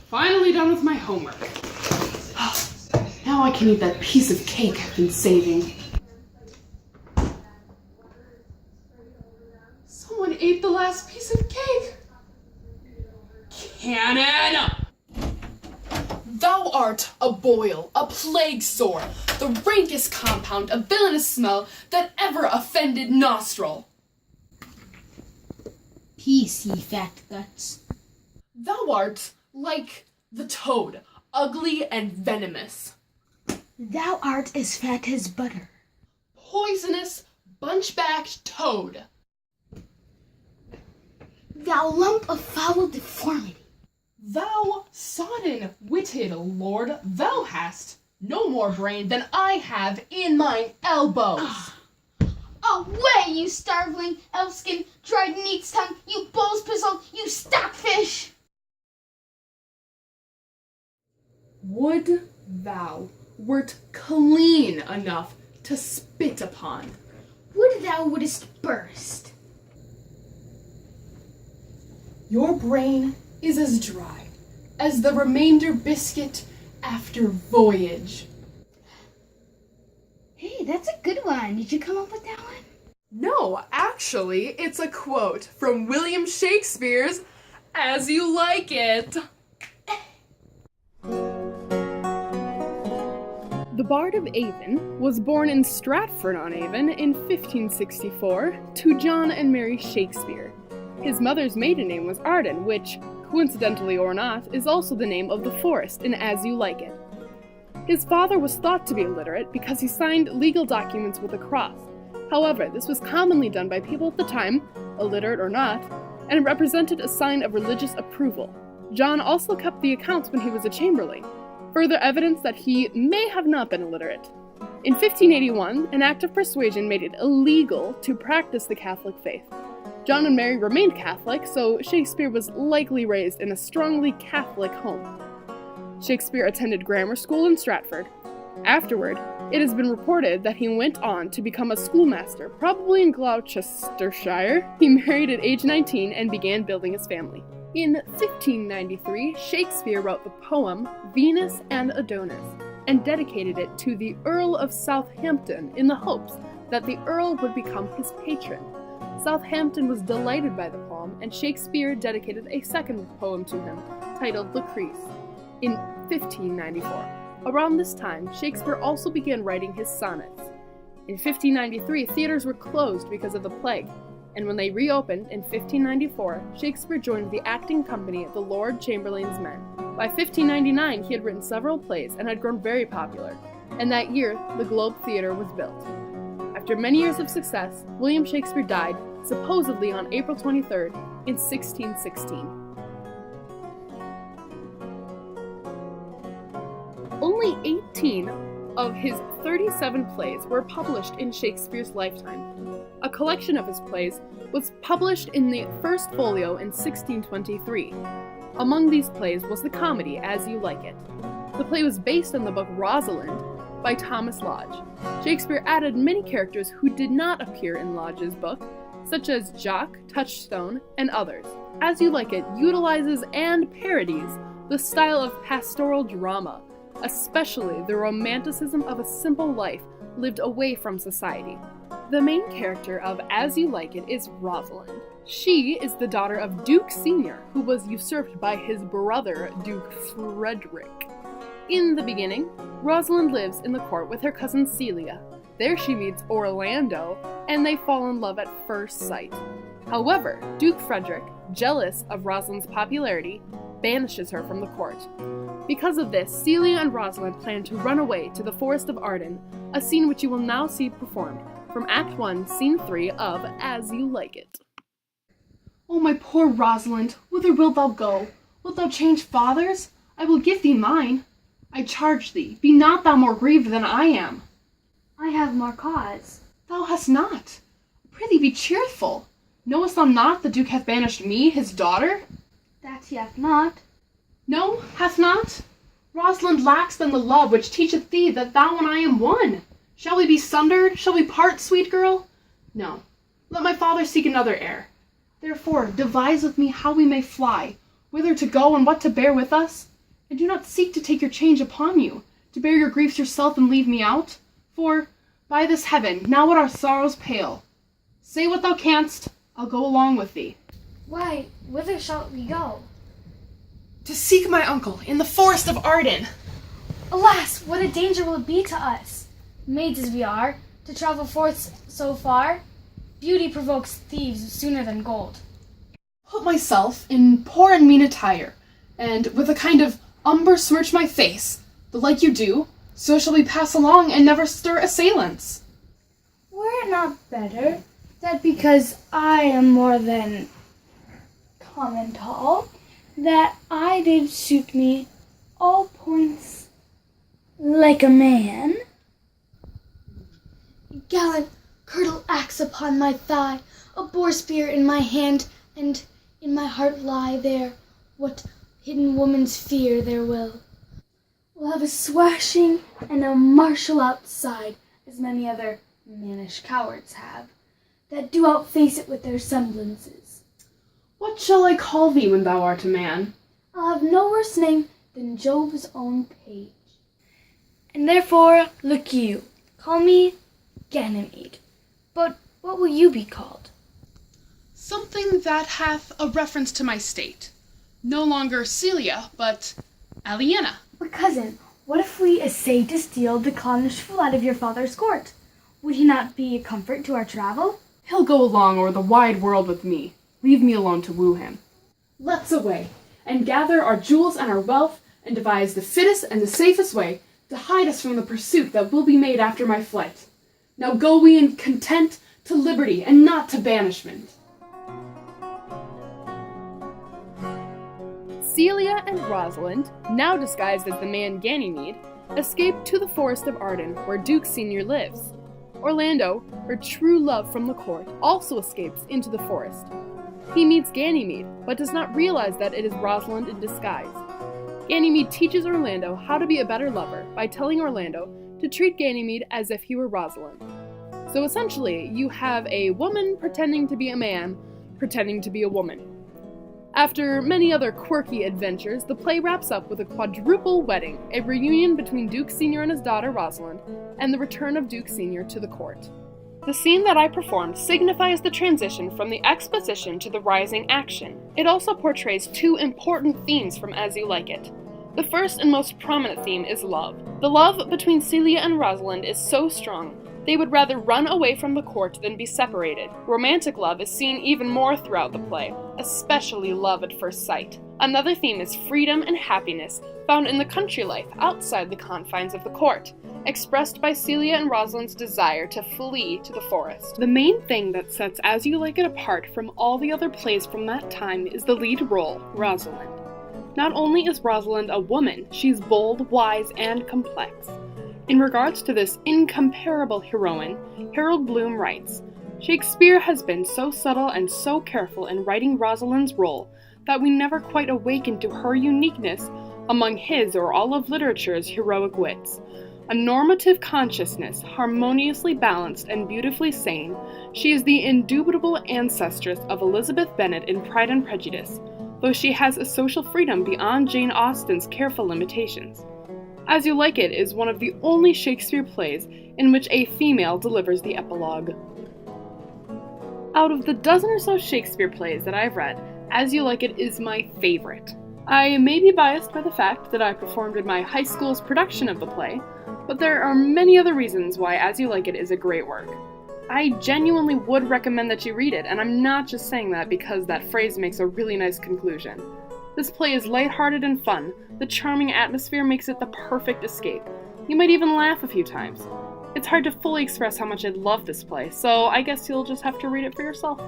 Finally done with my homework. Now I can eat that piece of cake I've been saving. Someone ate the last piece of cake. Cannon! Thou art a boil, a plague sore, the rankest compound, a villainous smell that ever offended nostril. Peace, ye fat guts. Thou art like the toad, ugly and venomous. Thou art as fat as butter. Poisonous, bunch-backed toad. Thou lump of foul deformity. Thou sodden-witted lord, thou hast no more brain than I have in mine elbows. Away, you starveling, elf-skin, dried neat's tongue, you bull's pizzle, you stockfish! Would thou wert clean enough to spit upon. Would thou wouldest burst. Your brain is as dry as the remainder biscuit after voyage. Hey, that's a good one. Did you come up with that one? No, actually, it's a quote from William Shakespeare's As You Like It. The Bard of Avon was born in Stratford-on-Avon in 1564 to John and Mary Shakespeare. His mother's maiden name was Arden, which, coincidentally or not, is also the name of the forest in As You Like It. His father was thought to be illiterate because he signed legal documents with a cross. However, this was commonly done by people at the time, illiterate or not, and it represented a sign of religious approval. John also kept the accounts when he was a chamberlain, further evidence that he may have not been illiterate. In 1581, an act of persuasion made it illegal to practice the Catholic faith. John and Mary remained Catholic, so Shakespeare was likely raised in a strongly Catholic home. Shakespeare attended grammar school in Stratford. Afterward, it has been reported that he went on to become a schoolmaster, probably in Gloucestershire. He married at age 19 and began building his family. In 1593, Shakespeare wrote the poem Venus and Adonis and dedicated it to the Earl of Southampton in the hopes that the Earl would become his patron. Southampton was delighted by the poem, and Shakespeare dedicated a second poem to him, titled Lucrece, in 1594. Around this time, Shakespeare also began writing his sonnets. In 1593, theaters were closed because of the plague, and when they reopened in 1594, Shakespeare joined the acting company of the Lord Chamberlain's Men. By 1599, he had written several plays and had grown very popular, and that year, the Globe Theatre was built. After many years of success, William Shakespeare died, supposedly on April 23rd, in 1616. Only 18 of his 37 plays were published in Shakespeare's lifetime. A collection of his plays was published in the First Folio in 1623. Among these plays was the comedy As You Like It. The play was based on the book Rosalind by Thomas Lodge. Shakespeare added many characters who did not appear in Lodge's book, such as Jock, Touchstone, and others. As You Like It utilizes and parodies the style of pastoral drama, especially the romanticism of a simple life lived away from society. The main character of As You Like It is Rosalind. She is the daughter of Duke Senior, who was usurped by his brother, Duke Frederick. In the beginning, Rosalind lives in the court with her cousin Celia. There she meets Orlando, and they fall in love at first sight. However, Duke Frederick, jealous of Rosalind's popularity, banishes her from the court. Because of this, Celia and Rosalind plan to run away to the Forest of Arden, a scene which you will now see performed from Act 1, Scene 3 of As You Like It. Oh, my poor Rosalind, whither wilt thou go? Wilt thou change fathers? I will give thee mine. I charge thee, be not thou more grieved than I am. I have more cause. Thou hast not. Prithee be cheerful. Knowest thou not the Duke hath banished me, his daughter? That he hath not. No, hath not? Rosalind lacks then the love which teacheth thee that thou and I am one. Shall we be sundered? Shall we part, sweet girl? No. Let my father seek another heir. Therefore, devise with me how we may fly, whither to go and what to bear with us. I do not seek to take your change upon you, to bear your griefs yourself and leave me out. For, by this heaven, now would our sorrows pale. Say what thou canst, I'll go along with thee. Why, whither shall we go? To seek my uncle in the forest of Arden. Alas, what a danger will it be to us, maids as we are, to travel forth so far? Beauty provokes thieves sooner than gold. Put myself in poor and mean attire, and with a kind of umber smirch my face, the like you do, so shall we pass along and never stir assailants. Were it not better that because I am more than common tall, that I did suit me all points like a man? Gallant curtle axe upon my thigh, a boar spear in my hand, and in my heart lie there what hidden woman's fear there will. We'll have a swashing and a martial outside, as many other mannish cowards have, that do outface it with their semblances. What shall I call thee when thou art a man? I'll have no worse name than Job's own page. And therefore, look you, call me Ganymede. But what will you be called? Something that hath a reference to my state. No longer Celia, but Aliena. But cousin, what if we essay to steal the clownish fool out of your father's court? Would he not be a comfort to our travel? He'll go along o'er the wide world with me. Leave me alone to woo him. Let's away, and gather our jewels and our wealth, and devise the fittest and the safest way to hide us from the pursuit that will be made after my flight. Now go we in content to liberty, and not to banishment. Celia and Rosalind, now disguised as the man Ganymede, escape to the forest of Arden, where Duke Senior lives. Orlando, her true love from the court, also escapes into the forest. He meets Ganymede, but does not realize that it is Rosalind in disguise. Ganymede teaches Orlando how to be a better lover by telling Orlando to treat Ganymede as if he were Rosalind. So essentially, you have a woman pretending to be a man, pretending to be a woman. After many other quirky adventures, the play wraps up with a quadruple wedding, a reunion between Duke Senior and his daughter Rosalind, and the return of Duke Senior to the court. The scene that I performed signifies the transition from the exposition to the rising action. It also portrays two important themes from As You Like It. The first and most prominent theme is love. The love between Celia and Rosalind is so strong, they would rather run away from the court than be separated. Romantic love is seen even more throughout the play, especially love at first sight. Another theme is freedom and happiness found in the country life outside the confines of the court, expressed by Celia and Rosalind's desire to flee to the forest. The main thing that sets As You Like It apart from all the other plays from that time is the lead role, Rosalind. Not only is Rosalind a woman, she's bold, wise, and complex. In regards to this incomparable heroine, Harold Bloom writes, Shakespeare has been so subtle and so careful in writing Rosalind's role that we never quite awaken to her uniqueness among his or all of literature's heroic wits. A normative consciousness, harmoniously balanced and beautifully sane, she is the indubitable ancestress of Elizabeth Bennet in Pride and Prejudice, though she has a social freedom beyond Jane Austen's careful limitations. As You Like It is one of the only Shakespeare plays in which a female delivers the epilogue. Out of the dozen or so Shakespeare plays that I've read, As You Like It is my favorite. I may be biased by the fact that I performed in my high school's production of the play, but there are many other reasons why As You Like It is a great work. I genuinely would recommend that you read it, and I'm not just saying that because that phrase makes a really nice conclusion. This play is lighthearted and fun. The charming atmosphere makes it the perfect escape. You might even laugh a few times. It's hard to fully express how much I love this play, so I guess you'll just have to read it for yourself.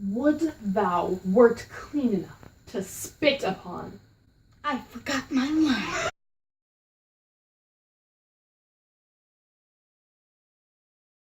Would thou wert clean enough to spit upon? I forgot my line.